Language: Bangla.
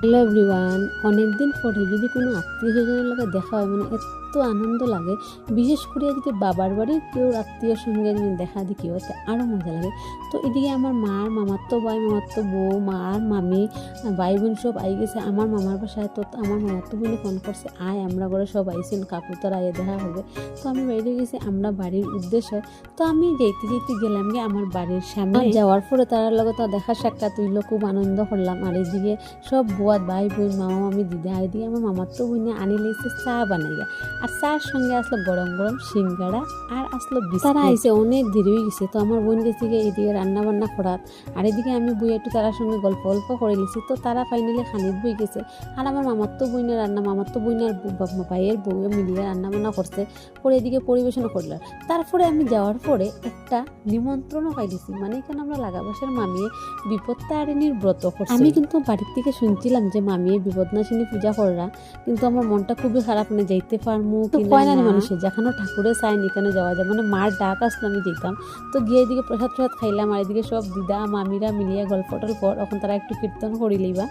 হ্যালো এভরিওয়ান, অনেকদিন পরে যদি কোনো আত্মীয় স্বজনের লগে দেখা হয় মানে এত আনন্দ লাগে। বিশেষ করে যদি বাবার বাড়ির কেউ আত্মীয়র সঙ্গে যদি দেখা দেখি হতে আরও মজা লাগে। তো এদিকে আমার মার মামাতো ভাই, মামাতো বউ, মা আর মামি, ভাই বোন সব আই গেছে আমার মামার বাসায়। তো আমার মামাতো বোনে ফোন করছে, আয় আমরা ঘরে সব আইসেন, কাকু তারা আয়ে দেখা হবে। তো আমি বাইরে গেছি আমরা বাড়ির উদ্দেশ্যে। তো আমি যেতে যেতে গেলাম গিয়ে আমার বাড়ির সামনে। যাওয়ার পরে তার লগে তো দেখা সাক্ষাৎ হইল, খুব আনন্দ করলাম। আর এদিকে সব বুয়াত ভাই বোন, মামা মামি, দিদা, আর এদিকে আমার মামার তো বোনে আনি লেগেছে চা বানাইয়া। আর চার সঙ্গে আসলো গরম গরম সিঙ্গাড়া আর আসলো বিস্কুট। তারা আইসে অনেক দেরি হয়ে গেছে। তো আমার বোন গেছে এদিকে রান্না বান্না করাত, আর এদিকে আমি বই একটু তার সঙ্গে গল্প করে নিছি। তো তারা ফাইনালি খানিত বই গেছে। আর আমার মামার তো বোনের রান্না, মামার তো বোনের ভাইয়ের বউয়ে মিলিয়ে রান্না বান্না করছে। পরে এদিকে পরিবেশন করলো। তারপরে আমি যাওয়ার পরে একটা নিমন্ত্রণও পাই দিছি, মানে এখানে আমরা লাগাবাসের মামিয়ে বিপত্তারিণীর ব্রত করছি। আমি কিন্তু বাড়ির থেকে শুনছিলাম যে মামিয়ে বিপদনাশিনী পূজা করা, কিন্তু আমার মনটা খুবই খারাপ, মানে যাইতে পারমু কিনা না। মানুষের যেখানে ঠাকুরের চাইন এখানে যাওয়া যায়, মানে মার ডাক আসলো আমি যেতাম। তো গিয়ে এদিকে প্রসাদ খাইলাম, আর এদিকে সব দিদা মামিরা মিলিয়ে গল্প টল্প, এখন তারা একটু কীর্তন করিলেই বা